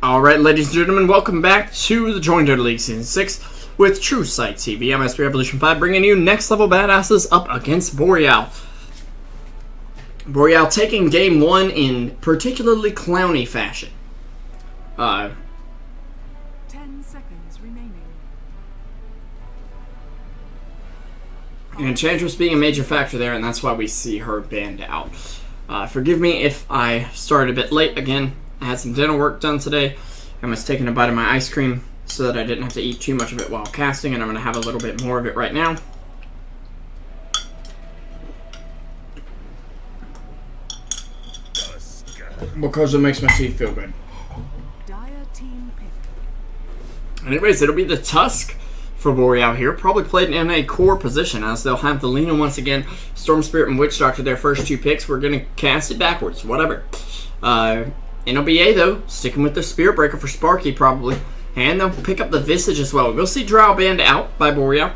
Alright, ladies and gentlemen, welcome back to the JDL League Season 6 with Truesight TV. I'm Revolution 5, bringing you next level badasses up against Boreal. Boreal taking game 1 in particularly clowny fashion. 10 seconds remaining. And Enchantress being a major factor there, and that's why we see her banned out. Forgive me if I started a bit late again. I had some dental work done today. I was taking a bite of my ice cream so that I didn't have to eat too much of it while casting, and I'm going to have a little bit more of it right now. Because it makes my teeth feel good. Anyways, it'll be the Tusk for Boreal here. Probably played in a core position, as they'll have the Lena once again. Storm Spirit and Witch Doctor, their first two picks. We're going to cast it backwards, whatever. NLBA, though, sticking with the Spirit Breaker for Sparky, probably. And they'll pick up the Visage as well. We'll see Drow banned out by Boreal,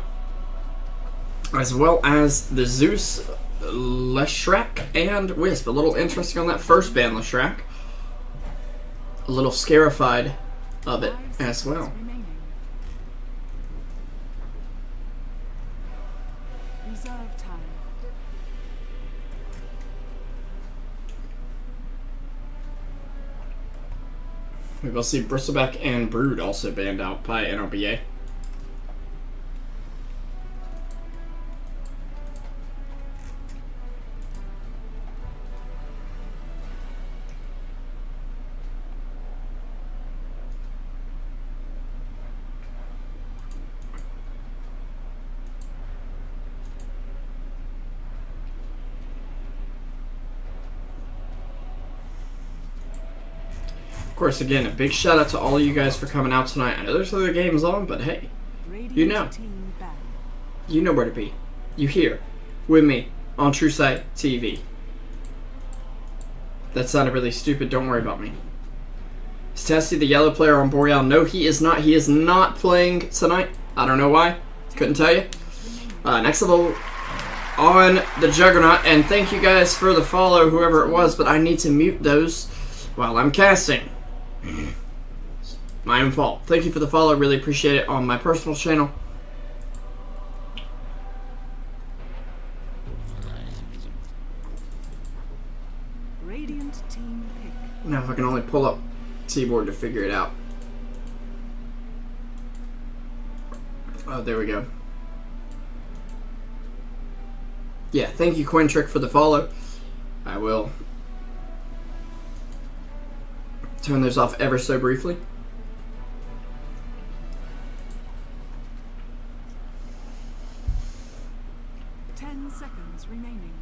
as well as the Zeus, Leshrac, and Wisp. A little interesting on that first ban, Leshrac. A little scarified of it as well. Reserve time. We will see Bristleback and Brood also banned out by NLBA. Of course, again, a big shout out to all of you guys for coming out tonight. I know there's other games on, but hey, you know where to be. You here with me on Truesight TV. That sounded really stupid. Don't worry about me. Is Testy the yellow player on Boreal? No, he is not. He is not playing tonight. I don't know why. Couldn't tell you. Next level on the Juggernaut, and thank you guys for the follow, whoever it was, but I need to mute those while I'm casting. My own fault. Thank you for the follow. Really appreciate it on my personal channel. Radiant team pick. Now if I can only pull up keyboard to figure it out. Oh, there we go. Yeah, thank you, Quintrick, for the follow. I will turn those off ever so briefly. Remaining.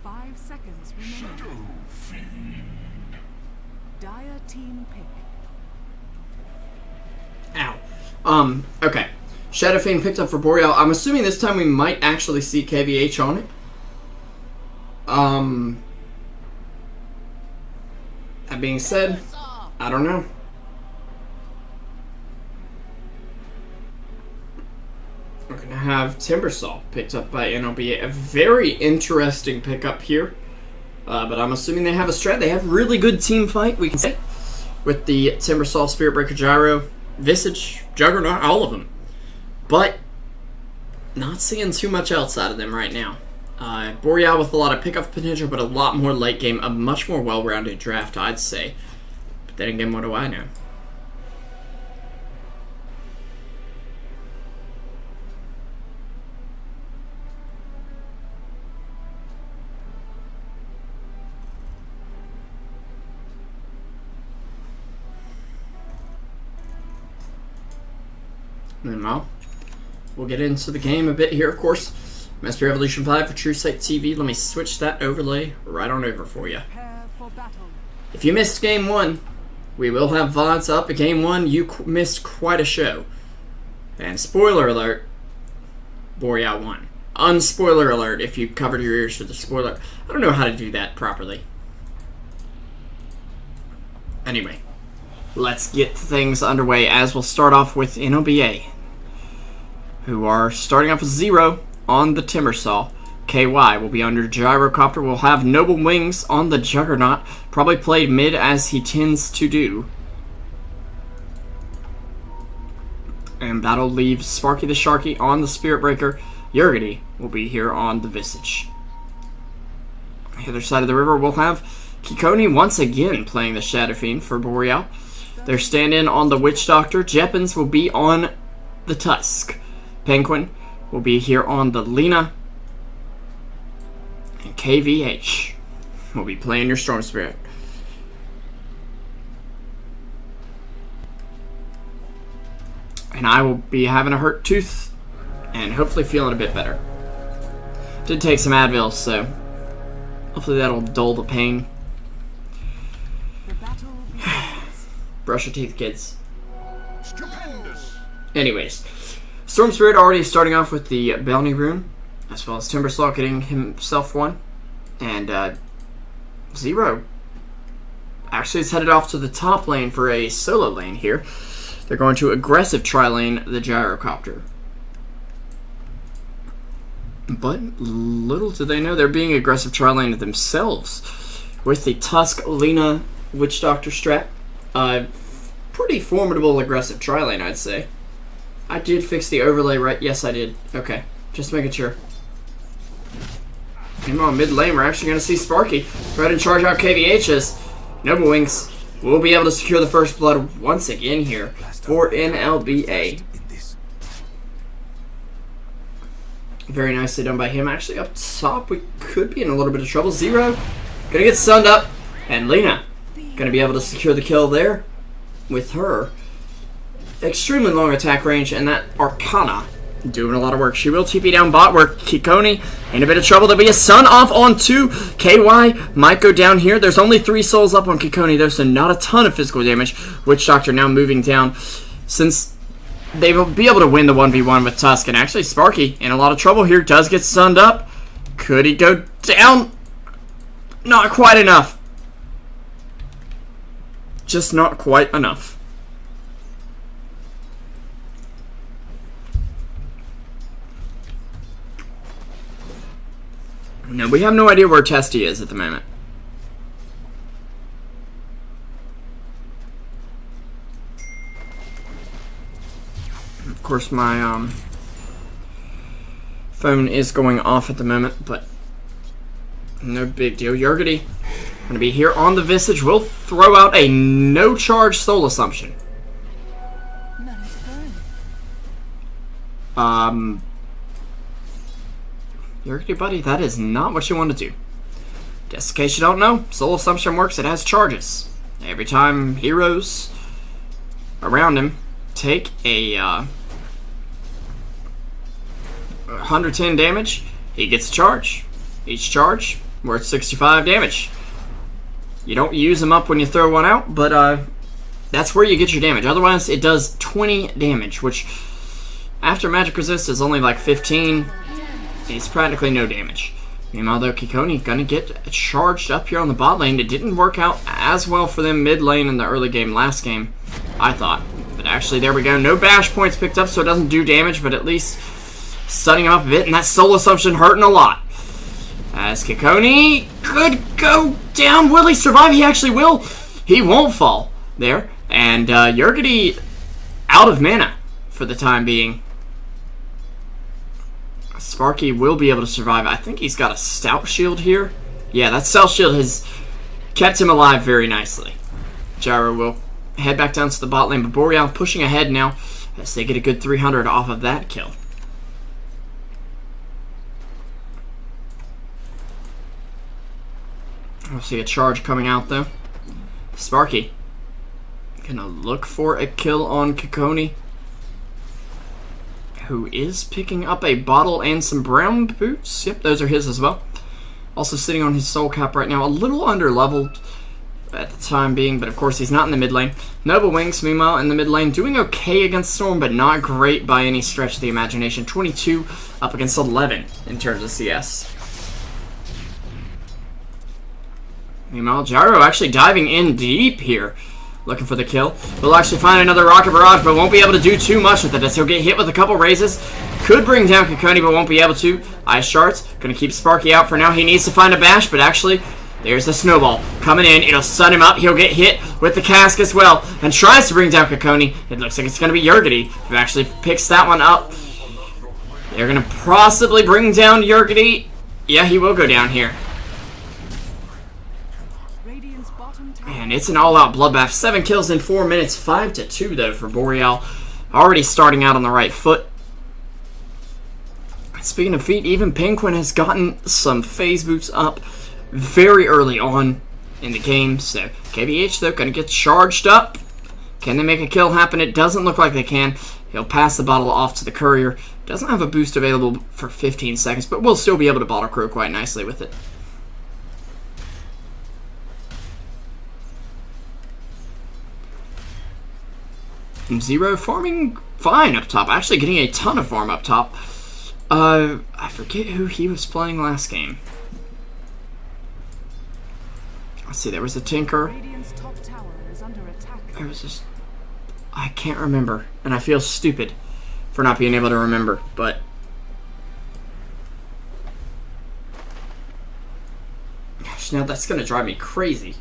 5 seconds remaining. Dire team pick. Ow. Okay. Shadow Fiend picked up for Boreal. I'm assuming this time we might actually see KVH on it. That being said, I don't know. We're going to have Timbersaw picked up by NLBA. A very interesting pickup here. But I'm assuming they have a strat. They have really good team fight, we can say. With the Timbersaw, Spirit Breaker, Gyro, Visage, Juggernaut, all of them. But not seeing too much else out of them right now. Boreal with a lot of pickup potential, but a lot more late game. A much more well-rounded draft, I'd say. But then again, what do I know? Meanwhile, we'll get into the game a bit here, of course. Revolution 5 for Truesight TV. Let me switch that overlay right on over for you. If you missed Game 1, we will have VODs up. At Game 1, you missed quite a show. And spoiler alert, Boreal won. Unspoiler alert if you covered your ears for the spoiler. I don't know how to do that properly. Anyway, let's get things underway, as we'll start off with NLBA, who are starting off with 0 on the Timbersaw. KY will be under Gyrocopter. We'll have Noble Wings on the Juggernaut. Probably played mid as he tends to do. And that'll leave Sparky the Sharky on the Spirit Breaker. Yurgity will be here on the Visage. The other side of the river, we'll have Kikoni once again playing the Shadow Fiend for Boreal. Their stand-in on the Witch Doctor. Jeppins will be on the Tusk. Penguin will be here on the Lina. And KVH will be playing your Storm Spirit. And I will be having a hurt tooth and hopefully feeling a bit better. Did take some Advil, so hopefully that'll dull the pain. Brush your teeth, kids. Stupendous. Anyways, Storm Spirit already starting off with the Bounty Rune, as well as Timberslaw getting himself one. And Zero actually is headed off to the top lane for a solo lane here. They're going to aggressive tri-lane the Gyrocopter. But little do they know they're being aggressive tri-lane themselves with the Tusk Lina Witch Doctor strat. Pretty formidable aggressive tri-lane, I'd say. I did fix the overlay, right? Yes, I did. Okay, just making sure. Meanwhile, mid lane, we're actually going to see Sparky go ahead and charge out KVH's. Noble Wings will be able to secure the first blood once again here for NLBA. Very nicely done by him. Actually, up top, we could be in a little bit of trouble. Zero gonna get sunned up, and Lina gonna be able to secure the kill there with her extremely long attack range, and that Arcana doing a lot of work. She will TP down bot where Kikoni in a bit of trouble. There'll be a sun off on 2. KY might go down here. There's only 3 souls up on Kikoni though, so not a ton of physical damage. Witch Doctor now moving down since they will be able to win the 1v1 with Tusk. And actually Sparky in a lot of trouble here. Does get stunned up. Could he go down? Not quite enough. Just not quite enough. No, we have no idea where Testy is at the moment. Of course, my phone is going off at the moment, but no big deal. Yurgity going to be here on the Visage. We'll throw out a no-charge Soul Assumption. Yurgity, buddy, that is not what you want to do. Just in case you don't know, Soul Assumption works. It has charges. Every time heroes around him take a 110 damage, he gets a charge. Each charge worth 65 damage. You don't use them up when you throw one out, but that's where you get your damage. Otherwise, it does 20 damage, which after magic resist is only like 15. It's practically no damage. Meanwhile, though, Kikoni gonna get charged up here on the bot lane. It didn't work out as well for them mid lane in the early game last game, I thought. But actually, there we go. No bash points picked up, so it doesn't do damage, but at least stunning him up a bit, and that Soul Assumption hurting a lot. As Kikoni could go down. Will he survive? He actually will. He won't fall there. And Yurgity out of mana for the time being. Sparky will be able to survive. I think he's got a Stout Shield here. Yeah, that Stout Shield has kept him alive very nicely. Gyro will head back down to the bot lane, but Boreal pushing ahead now as they get a good 300 off of that kill. We'll see a charge coming out though. Sparky gonna look for a kill on Kikoni, who is picking up a bottle and some brown boots. Yep, those are his as well. Also sitting on his soul cap right now, a little under leveled at the time being, but of course he's not in the mid lane. Noble Wings, meanwhile, in the mid lane, doing okay against Storm, but not great by any stretch of the imagination. 22 up against 11 in terms of CS. Meanwhile, Gyro actually diving in deep here, looking for the kill. Will actually find another Rocket Barrage, but won't be able to do too much with it as he'll get hit with a couple raises. Could bring down Kokoni, but won't be able to. Ice Shards going to keep Sparky out for now. He needs to find a bash, but actually, there's the snowball coming in. It'll stun him up. He'll get hit with the cask as well, and tries to bring down Kokoni. It looks like it's going to be Yurgity who actually picks that one up. They're going to possibly bring down Yurgity. Yeah, he will go down here. And it's an all-out bloodbath. 7 kills in 4 minutes. 5-2 though for Boreal. Already starting out on the right foot. Speaking of feet, even Penguin has gotten some phase boots up very early on in the game. So KVH though going to get charged up. Can they make a kill happen? It doesn't look like they can. He'll pass the bottle off to the courier. Doesn't have a boost available for 15 seconds, but we'll still be able to bottle crow quite nicely with it. Zero farming fine up top. Actually getting a ton of farm up top. I forget who he was playing last game. Let's see, there was a Tinker. There was just... I can't remember. And I feel stupid for not being able to remember, but... Gosh, now that's going to drive me crazy.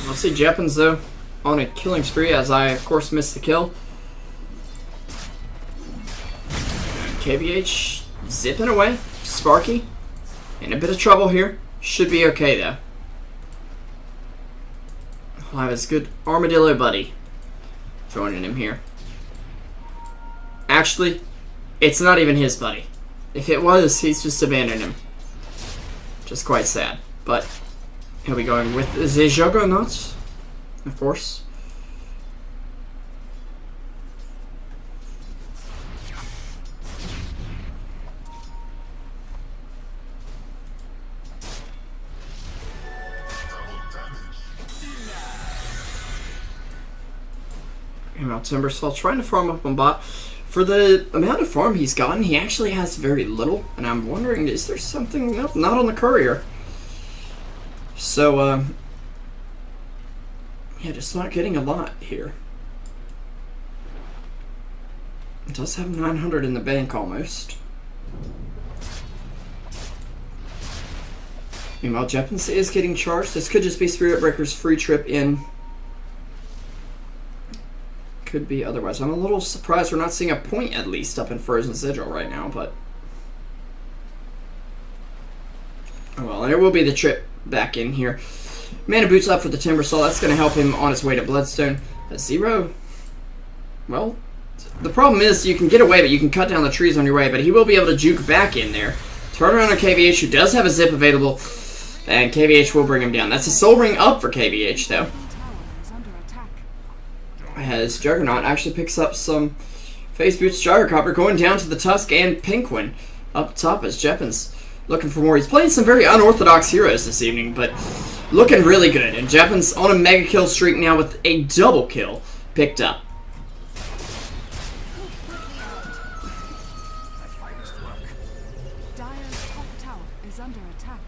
We'll see Jeppins though on a killing spree as I of course missed the kill. KVH zipping away. Sparky in a bit of trouble here. Should be okay though. I'll have his good armadillo buddy joining him here. Actually, it's not even his buddy. If it was, he's just abandoned him. Just quite sad. But he'll be going with the Juggernauts, of course. Meanwhile, Timbersaw trying to farm up on bot. For the amount of farm he's gotten, he actually has very little. And I'm wondering, is there something? Nope, not on the courier. So, yeah, just not getting a lot here. It does have 900 in the bank almost. Meanwhile, Jeppins is getting charged. This could just be Spirit Breaker's free trip in. Could be otherwise. I'm a little surprised we're not seeing a point at least up in Frozen Sigil right now, but... Oh well, and it will be the trip back in here. Mana Boots up for the Timbersaw. That's going to help him on his way to Bloodstone. A 0. Well, the problem is you can get away, but you can cut down the trees on your way, but he will be able to juke back in there. Turn around on KVH, who does have a zip available, and KVH will bring him down. That's a Soul Ring up for KVH, though. As Juggernaut actually picks up some Phase Boots. Gyrocopter going down to the Tusk and Penguin up top as Jeppins looking for more. He's playing some very unorthodox heroes this evening, but looking really good. And Jeppins on a mega kill streak now with a double kill picked up. Dire's top tower is under attack.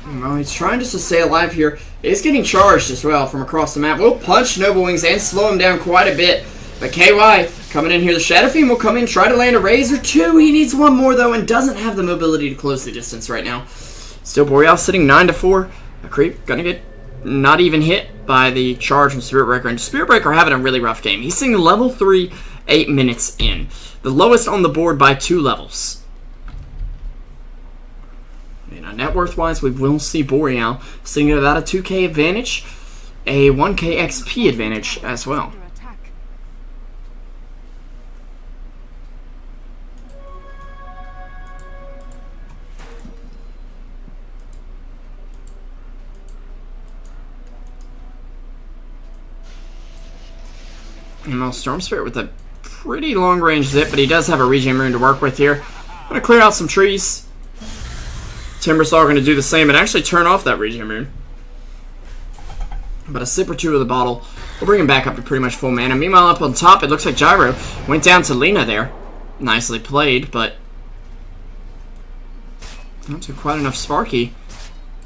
Well, he's trying just to stay alive here. He's getting charged as well from across the map. Will punch Noble Wings and slow him down quite a bit. But KY coming in here. The Shadow Fiend will come in, try to land a Razor 2. He needs one more though and doesn't have the mobility to close the distance right now. Still Boreal sitting 9-4. A creep gonna get not even hit by the charge from Spirit Breaker. And Spirit Breaker having a really rough game. He's sitting level 3, 8 minutes in. The lowest on the board by 2 levels. Net worth wise, we will see Boreal sitting at about a 2k advantage, a 1k XP advantage as well. You know, Storm Spirit with a pretty long range zip, but he does have a regen rune to work with here. I'm going to clear out some trees. Timbersaw going to do the same and actually turn off that regen rune. But a sip or two of the bottle will bring him back up to pretty much full mana. Meanwhile, up on top, it looks like Gyro went down to Lina there. Nicely played, but not too quite enough. Sparky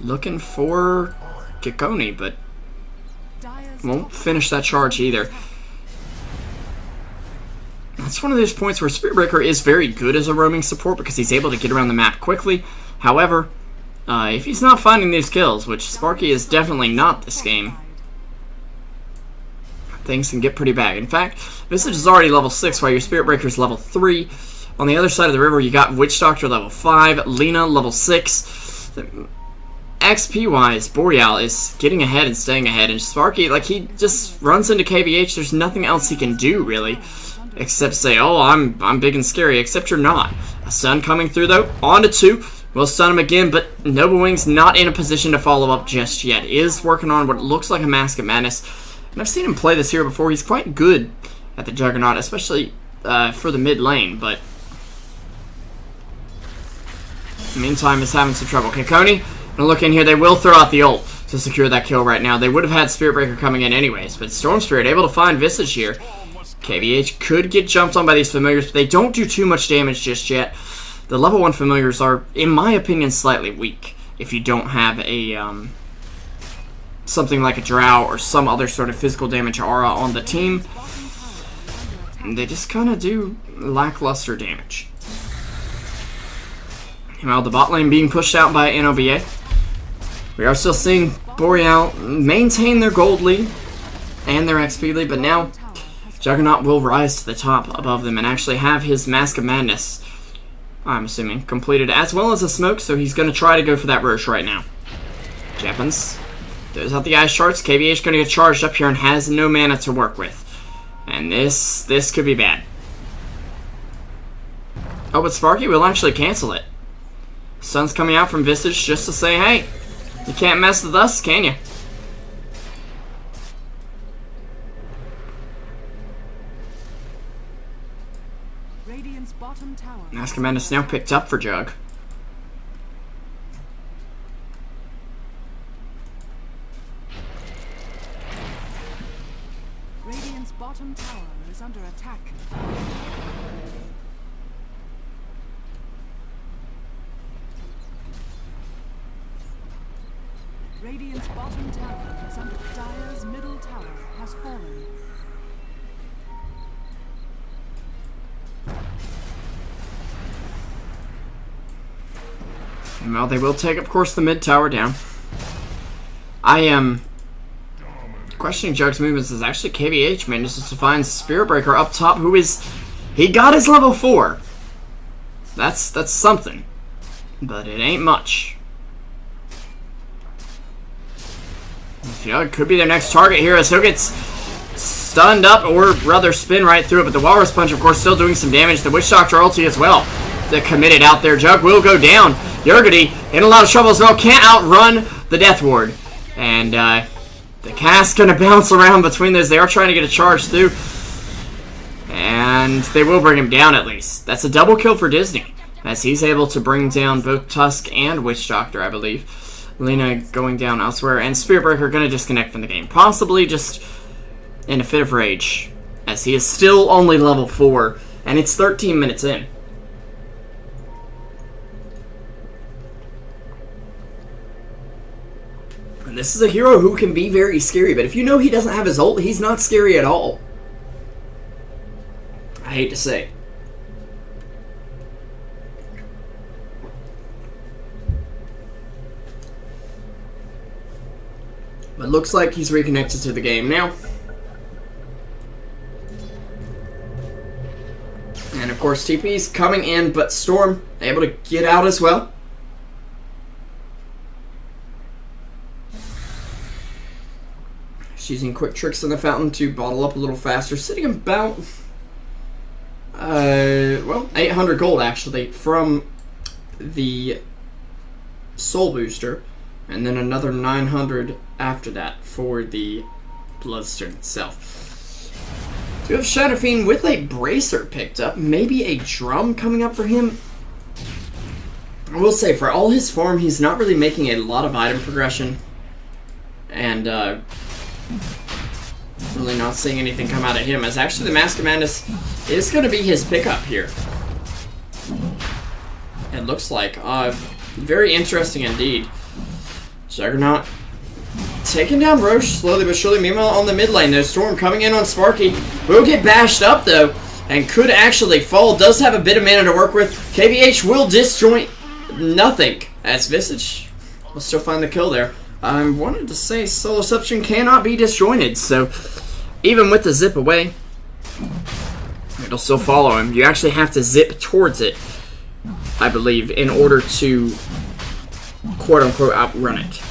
looking for Kikoni, but won't finish that charge either. That's one of those points where Spiritbreaker is very good as a roaming support because he's able to get around the map quickly. However, if he's not finding these kills, which Sparky is definitely not this game, things can get pretty bad. In fact, Visage is already level 6 while your Spiritbreaker is level 3. On the other side of the river, you got Witch Doctor level 5, Lina level 6. XP-wise, Boreal is getting ahead and staying ahead, and Sparky, like, he just runs into KVH. There's nothing else he can do, really, except say, oh, I'm big and scary, except you're not. A stun coming through, though, on to 2. We'll stun him again, but Noble Wing's not in a position to follow up just yet. Is working on what looks like a Mask of Madness, and I've seen him play this hero before. He's quite good at the Juggernaut, especially for the mid lane, but meantime is having some trouble. Kikoni, gonna look in here. They will throw out the ult to secure that kill right now. They would have had Spiritbreaker coming in anyways, but Storm Spirit able to find Visage here. KVH could get jumped on by these familiars, but they don't do too much damage just yet. The level 1 familiars are, in my opinion, slightly weak if you don't have a something like a Drow or some other sort of physical damage aura on the team. They just kind of do lackluster damage. Meanwhile, the bot lane being pushed out by NLBA. We are still seeing Boreal maintain their gold lead and their XP lead, but now Juggernaut will rise to the top above them and actually have his Mask of Madness, I'm assuming, completed, as well as a smoke, so he's going to try to go for that Roche right now. Jappins throws out the Ice Shards. KVH going to get charged up here and has no mana to work with. And this could be bad. Oh, but Sparky will actually cancel it. Sun's coming out from Visage just to say, hey, you can't mess with us, can you? Radiant's bottom tower. Mask of Madness now picked up for Jug. Radiant's bottom tower is under attack. Radiant's bottom tower is under Dire's middle tower has fallen. Well, they will take, of course, the mid tower down. I am questioning Jug's movements as actually KVH manages to find Spiritbreaker up top, who is... He got his level 4. That's something. But it ain't much. Jug could be their next target here as he'll get stunned up, or rather spin right through it. But the Walrus Punch, of course, still doing some damage. The Witch Doctor ulti as well. They're committed out there. Jug will go down. Yurgity in a lot of trouble as well. Can't outrun the Death Ward. And the cast going to bounce around between those. They are trying to get a charge through. And they will bring him down at least. That's a double kill for Disney, as he's able to bring down both Tusk and Witch Doctor, I believe. Lina going down elsewhere, and Spiritbreaker going to disconnect from the game. Possibly just in a fit of rage, as he is still only level 4, and it's 13 minutes in. And this is a hero who can be very scary, but if you know he doesn't have his ult, he's not scary at all. I hate to say. But looks like he's reconnected to the game now. And of course TP's coming in, but Storm able to get out as well. She's using quick tricks in the fountain to bottle up a little faster, sitting about well, 800 gold actually from the soul booster, and then another 900 after that for the Bloodstone itself. We have Shadow Fiend with a Bracer picked up. Maybe a Drum coming up for him. I will say, for all his form, he's not really making a lot of item progression. And, really not seeing anything come out of him, as actually the Mask of Madness is going to be his pickup here. It looks like. Very interesting indeed. Juggernaut taking down Roche slowly but surely. Meanwhile, on the mid lane, though, Storm coming in on Sparky. Will get bashed up, though, and could actually fall. Does have a bit of mana to work with. KVH will disjoint nothing, as Visage will still find the kill there. I wanted to say Soulception cannot be disjointed, so even with the zip away, it'll still follow him. You actually have to zip towards it, I believe, in order to quote-unquote outrun it.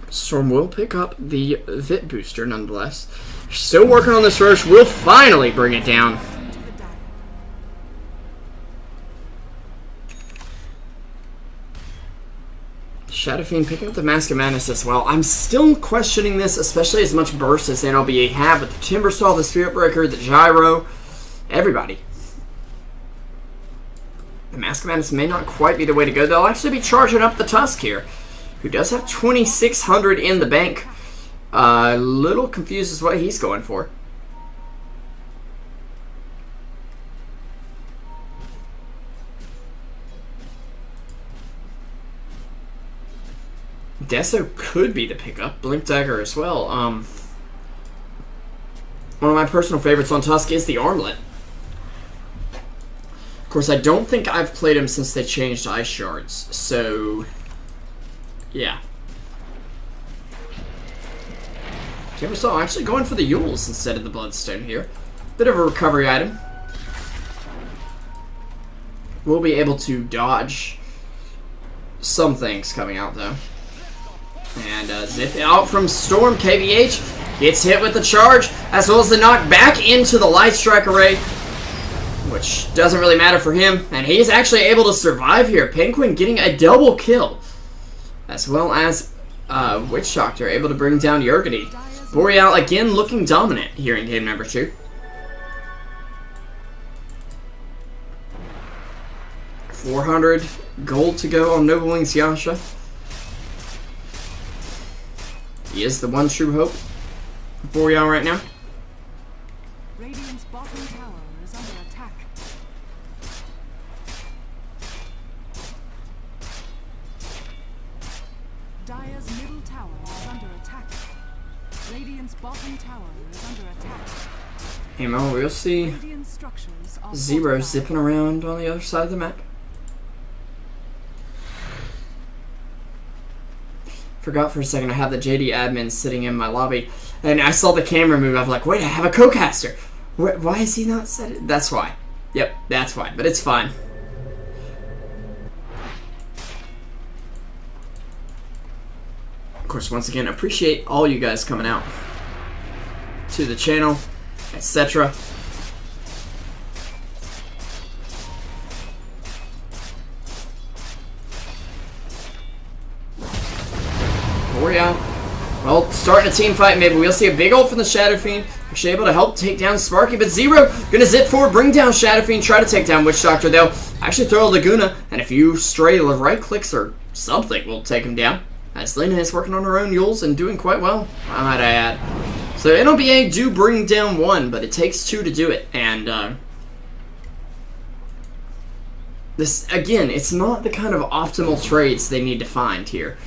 Storm will pick up the Vit booster nonetheless. Still working on this Roche. Will finally bring it down. Shadow Fiend picking up the Mask of Madness as well. I'm still questioning this, especially as much burst as NLBA have with the Timbersaw, the Spirit Breaker, the Gyro, everybody. The Mask of Madness may not quite be the way to go. They'll actually be charging up the Tusk here, who does have 2,600 in the bank. A little confused as what he's going for. Deso could be the pickup. Blink Dagger as well. One of my personal favorites on Tusk is the Armlet. Of course, I don't think I've played him since they changed Ice Shards, so yeah. Timbersaw actually going for the Yules instead of the Bloodstone here. Bit of a recovery item. We'll be able to dodge some things coming out, though. And zip out from Storm. KVH gets hit with the charge, as well as the knock back into the Light Strike array, which doesn't really matter for him. And he's actually able to survive here. Penguin getting a double kill, as well as Witch Doctor able to bring down Yurgity. Boreal again looking dominant here in game number 2. 400 gold to go on Noble Wings Yasha. He is the one true hope of Boreal right now. Radiant's bottom tower is under attack. Dire's middle tower is under attack. Radiant's bottom tower is under attack. Hey Mo, we'll see Radiant structures are Zero fortified. zipping around on the other side of the map. Forgot for a second I have the JD admin sitting in my lobby, and I saw the camera move. I'm like, wait, I have a co-caster. Why is he not set it? That's why. Yep, that's why, but it's fine. Of course, once again, appreciate all you guys coming out to the channel, etc. Boreal, well, starting a team fight. Maybe we'll see a big ult from the Shadow Fiend. Actually able to help take down Sparky, but Zero gonna zip forward, bring down Shadow Fiend, try to take down Witch Doctor. They'll actually throw a Laguna, and a few stray right clicks or something will take him down. As Lena is working on her own Yules and doing quite well, I might add. So NLBA do bring down one, but it takes two to do it. And this, again, it's not the kind of optimal trades they need to find here.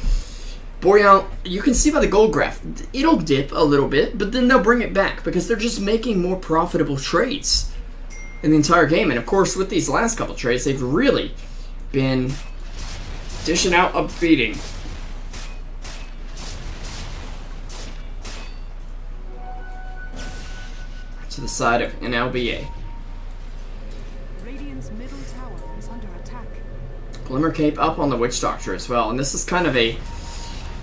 Boreal, you can see by the gold graph, it'll dip a little bit, but then they'll bring it back because they're just making more profitable trades in the entire game. And of course, with these last couple trades, they've really been dishing out a beating. To the side of NLBA. Radiant's middle tower is under attack. Glimmer Cape up on the Witch Doctor as well, and this is kind of a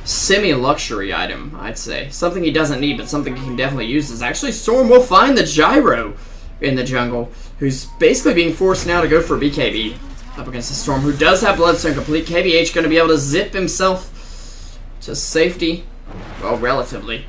semi-luxury item, I'd say. Something he doesn't need, but something he can definitely use is actually Storm will find the Gyro in the jungle, who's basically being forced now to go for BKB up against the Storm, who does have Bloodstone complete. KVH going to be able to zip himself Just safety. Well, relatively.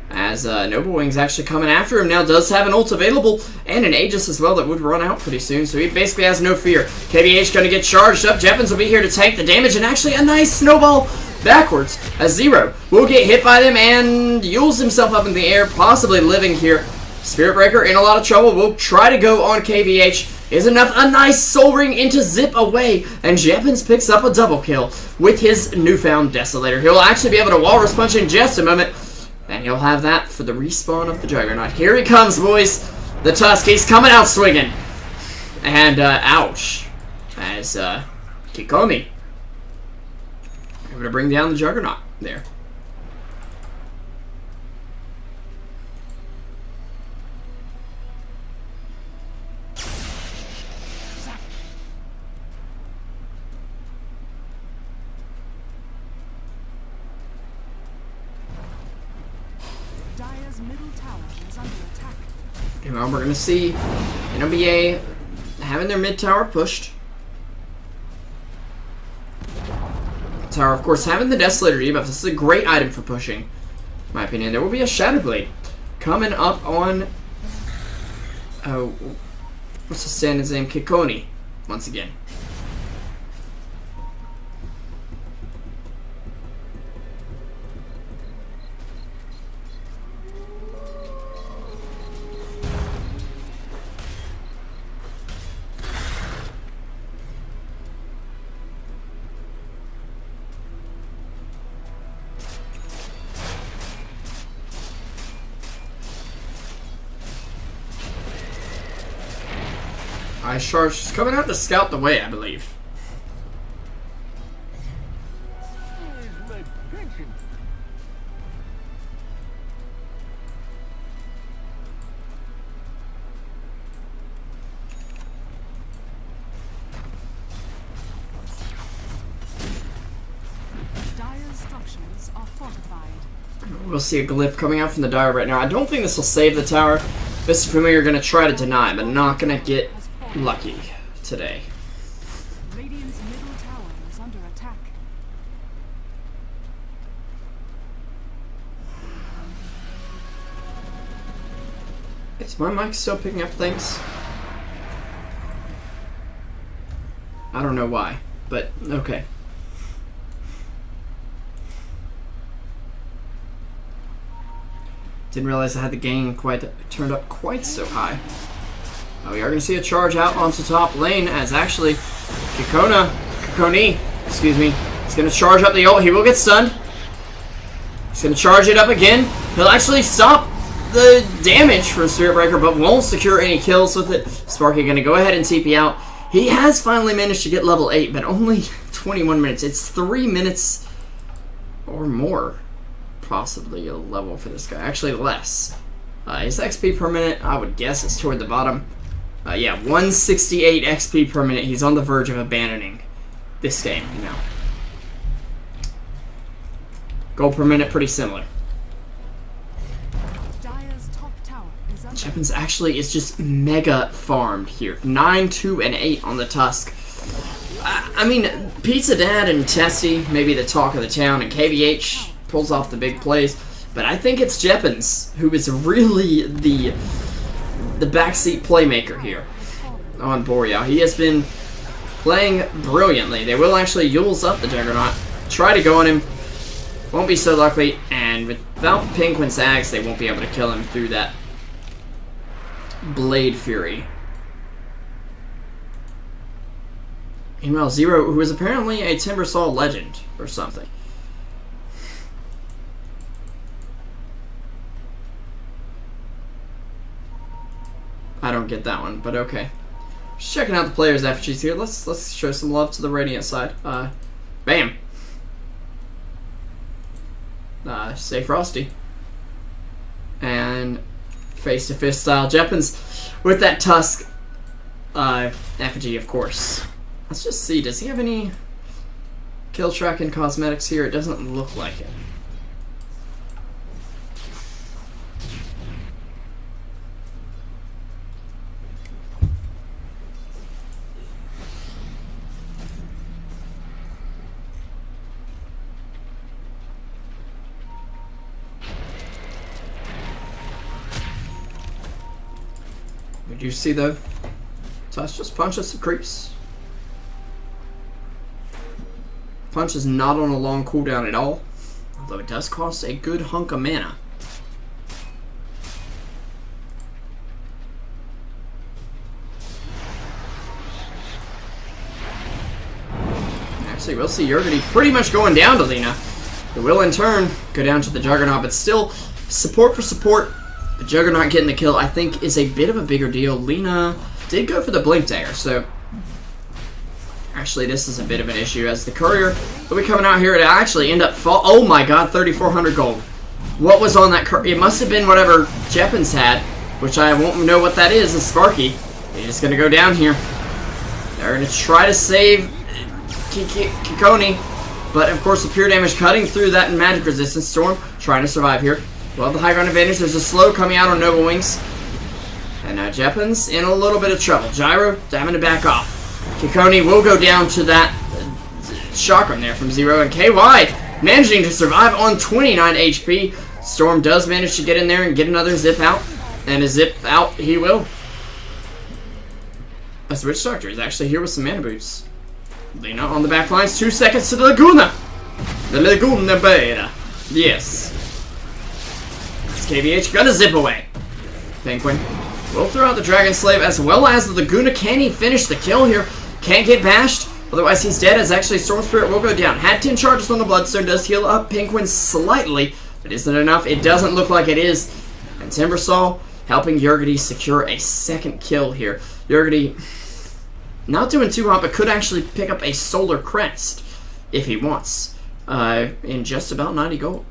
As Noble Wing's actually coming after him now. Does have an ult available and an Aegis as well that would run out pretty soon. So he basically has no fear. KVH going to get charged up. Jeppins will be here to tank the damage. And actually a nice snowball backwards as Zero will get hit by them and yules himself up in the air. Possibly living here. Spirit Breaker in a lot of trouble. Will try to go on KVH. Is enough. A nice Soul Ring into zip away. And Jeppins picks up a double kill with his newfound Desolator. He'll actually be able to Walrus Punch in just a moment. And he'll have that for the respawn of the Juggernaut. Here he comes, boys. The Tusk. He's coming out swinging. And, ouch. As, Kikomi able to bring down the Juggernaut there. Dire's middle tower is under attack. And well, we're going to see NLBA having their mid tower pushed. Tower, of course, having the Desolator debuff. This is a great item for pushing, in my opinion. There will be a Shadow Blade coming up on... Oh, what's the stand-in's name? Kikoni, once again. Ice Charge is coming out to scout the way, I believe. Dire's structures are fortified. We'll see a glyph coming out from the Dire right now. I don't think this will save the tower. Mr. Familiar going to try to deny, but not going to get lucky today. Radiant's middle tower is under attack. Is my mic still picking up things? I don't know why, but okay. Didn't realize I had the gain turned up quite so high. Oh, we are going to see a charge out onto top lane as actually Kikoni, excuse me, he's going to charge up the ult. He will get stunned. He's going to charge it up again. He'll actually stop the damage from Spirit Breaker, but won't secure any kills with it. Sparky going to go ahead and TP out. He has finally managed to get level 8, but only 21 minutes. It's 3 minutes or more, possibly, a level for this guy. Actually, less. His XP per minute, I would guess, is toward the bottom. Yeah, 168 XP per minute. He's on the verge of abandoning this game, you know. Gold per minute, pretty similar. Dire's top tower is under Jeppins actually is just mega farmed here. 9, 2, and 8 on the Tusk. I mean, Pizza Dad and Tessie, maybe the talk of the town, and KVH pulls off the big plays. But I think it's Jeppins who is really the backseat playmaker here on Boreal. He has been playing brilliantly. They will actually Yules up the Juggernaut. Try to go on him. Won't be so lucky. And without Penguin's Axe, they won't be able to kill him through that Blade Fury. Meanwhile, Zero, who is apparently a Timbersaw legend or something. I don't get that one, but okay. Just checking out the players' effigies here. Let's show some love to the Radiant side. Bam. Stay Frosty. And face-to-fist style Jeppins with that Tusk effigy, of course. Let's just see. Does he have any kill tracking cosmetics here? It doesn't look like it. We do see, though, Tusk just punches some creeps. Punch is not on a long cooldown at all, although it does cost a good hunk of mana. Actually, we'll see Yurgity pretty much going down to Lina. It will, in turn, go down to the Juggernaut, but still, support for support. The Juggernaut getting the kill, I think, is a bit of a bigger deal. Lina did go for the Blink Dagger, so actually this is a bit of an issue as the Courier will be coming out here to actually end up oh my god, 3,400 gold. What was on that Courier? It must have been whatever Jeppins had, which I won't know what that is Sparky. He's just going to go down here. They're going to try to save Kikoni, but of course the pure damage cutting through that magic resistance. Storm trying to survive here. Well, the high ground advantage. There's a slow coming out on Nova Wings. And now Jeppins in a little bit of trouble. Gyro having to back off. Kikoni will go down to that chakram there from Zero. And KY managing to survive on 29 HP. Storm does manage to get in there and get another zip out. And a zip out he will. As the Witch Doctor is actually here with some mana boots. Lina on the back lines. 2 seconds to the Laguna. The Laguna Beta. Yes. KVH gonna zip away. Penguin will throw out the Dragon Slave as well as the Laguna. Can he finish the kill here? Can't get bashed. Otherwise he's dead as actually Storm Spirit will go down. Had 10 charges on the Bloodstone. Does heal up Penguin slightly. But isn't it enough? It doesn't look like it is. And Timbersaw helping Yurgity secure a second kill here. Yurgity not doing too hot, but could actually pick up a Solar Crest if he wants. In just about 90 gold.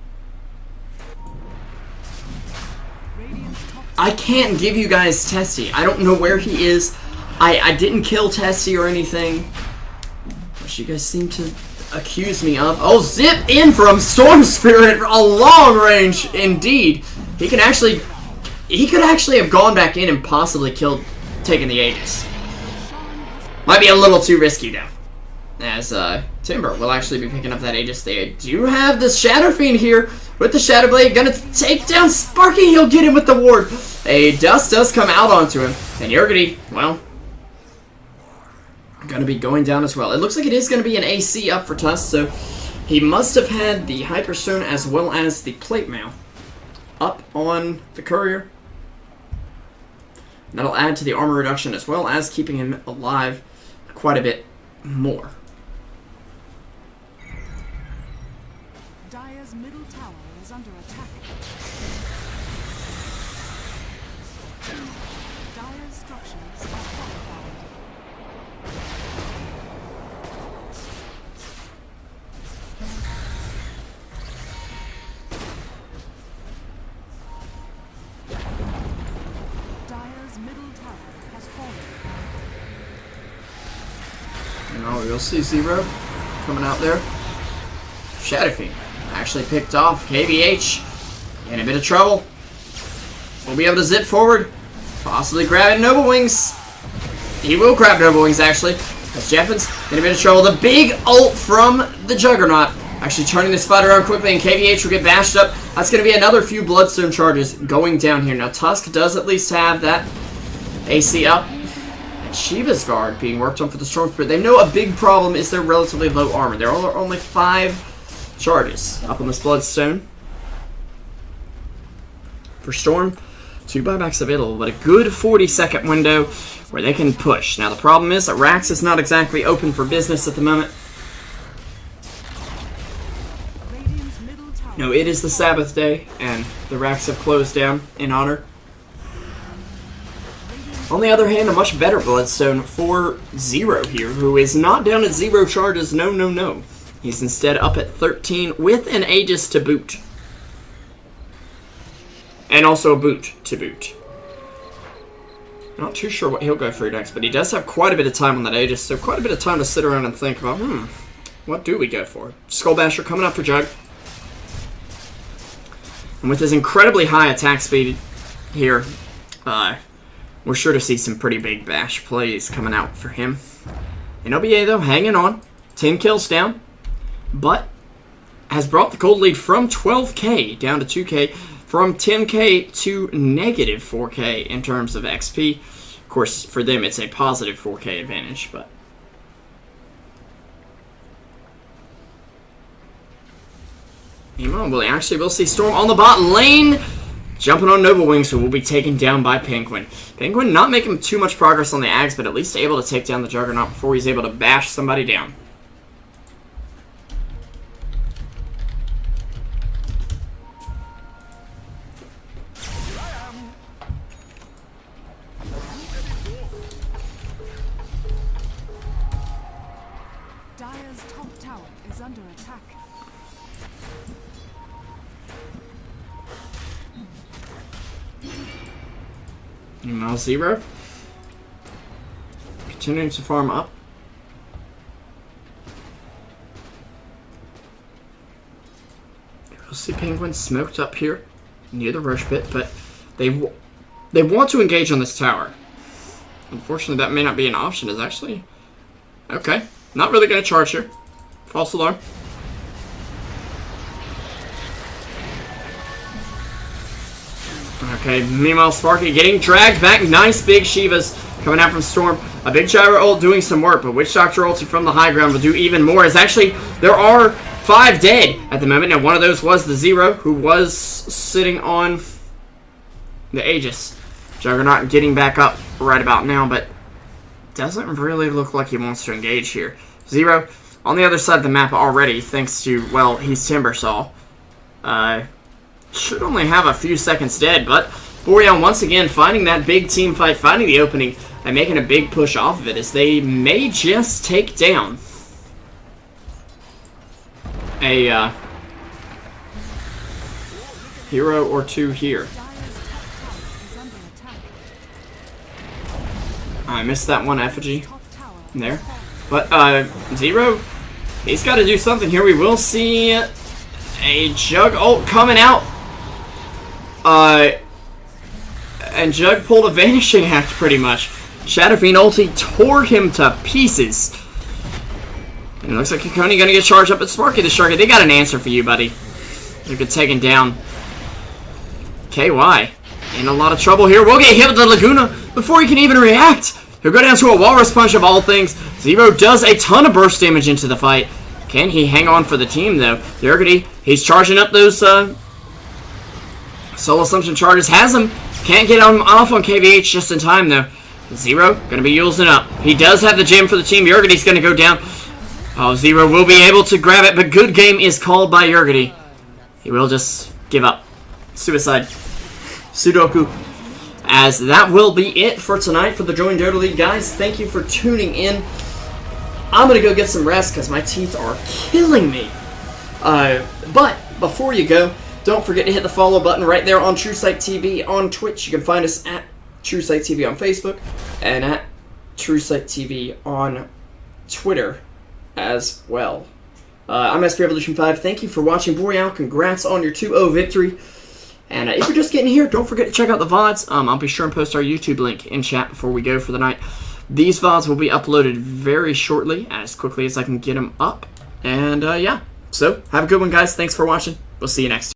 I can't give you guys Testy. I don't know where he is. I didn't kill Testy or anything, which you guys seem to accuse me of. Oh, zip in from Storm Spirit, a long range indeed. He could actually have gone back in and possibly taken the Aegis. Might be a little too risky though, as Timber will actually be picking up that Aegis. They do have the Shadow Fiend here with the Shadow Blade, gonna take down Sparky. He'll get him with the ward. A dust does come out onto him, and Yurgity, well, gonna be going down as well. It looks like it is gonna be an AC up for Tusk, so he must have had the Hyperstone as well as the Plate Mail up on the Courier. That'll add to the armor reduction as well as keeping him alive quite a bit more. Dire's middle tower is under attack. Dire's structures are fortified. Dire's middle tower has fallen. Now we'll see Zero coming out there. Shadow Fiend actually picked off. KVH in a bit of trouble. We'll be able to zip forward, possibly grab Nova Wings. He will grab Nova Wings actually. That's Jeppins in a bit of trouble. The big ult from the Juggernaut actually turning this fight around quickly, and KVH will get bashed up. That's going to be another few Bloodstone charges going down here. Now Tusk does at least have that AC up. And Shiva's Guard being worked on for the Storm Spirit. They know a big problem is their relatively low armor. There are only 5 charges up on this Bloodstone. For Storm, 2 buybacks available, but a good 40-second window where they can push. Now the problem is that Rax is not exactly open for business at the moment. No, it is the Sabbath day, and the Rax have closed down in honor. On the other hand, a much better Bloodstone for Zero here, who is not down at 0 charges. No, no, no. He's instead up at 13 with an Aegis to boot. And also a boot to boot. Not too sure what he'll go for next, but he does have quite a bit of time on that Aegis, so quite a bit of time to sit around and think about, what do we go for? Skullbasher coming up for Jug. And with his incredibly high attack speed here, we're sure to see some pretty big bash plays coming out for him. NLBA, though, hanging on. 10 kills down. But has brought the gold lead from 12k down to 2k. From 10k to negative 4k in terms of XP. course, for them, it's a positive 4K advantage, but... Well, actually, we'll see Storm on the bot lane. Jumping on Noble Wings, who will be taken down by Penguin. Penguin not making too much progress on the Ags, but at least able to take down the Juggernaut before he's able to bash somebody down. Dire's top tower is under attack. Now Zero. Continuing to farm up. We'll see Penguin smoked up here near the rush pit, but they want to engage on this tower. Unfortunately, that may not be an option. Is actually okay. Not really going to charge here. False alarm. Okay, meanwhile, Sparky getting dragged back. Nice big Shivas coming out from Storm. A big Gyro ult doing some work, but Witch Doctor ulti from the high ground will do even more. As actually, there are 5 dead at the moment. Now, one of those was the Zero, who was sitting on the Aegis. Juggernaut getting back up right about now, but doesn't really look like he wants to engage here. Zero on the other side of the map already, thanks to, well, he's Timbersaw. Should only have a few seconds dead, but Boreal once again finding that big team fight, finding the opening, and making a big push off of it as they may just take down a hero or two here. I missed that one effigy there. But Zero, he's got to do something here. We will see a Jug ult coming out. And Jug pulled a Vanishing Act pretty much. Shadow Fiend ulti tore him to pieces. And it looks like Kikoni gonna get charged up at Sparky the Sharky. They got an answer for you, buddy. You get taken down. KY in a lot of trouble here. We'll get hit with the Laguna before he can even react. He'll go down to a Walrus Punch of all things. Zero does a ton of burst damage into the fight. Can he hang on for the team, though? Yergity, he's charging up those Soul Assumption charges. Has him. Can't get him off on KVH just in time, though. Zero going to be using up. He does have the gem for the team. Yergity's going to go down. Oh, Zero will be able to grab it, but good game is called by Yergity. He will just give up. Suicide. Sudoku. As that will be it for tonight for the JDL League. Guys, thank you for tuning in. I'm going to go get some rest because my teeth are killing me. But before you go, don't forget to hit the follow button right there on Truesight TV on Twitch. You can find us at Truesight TV on Facebook and at Truesight TV on Twitter as well. I'm SP Revolution 5. Thank you for watching Boreal. Congrats on your 2-0 victory. And if you're just getting here, don't forget to check out the VODs. I'll be sure and post our YouTube link in chat before we go for the night. These VODs will be uploaded very shortly, as quickly as I can get them up. And yeah, so have a good one, guys. Thanks for watching. We'll see you next time.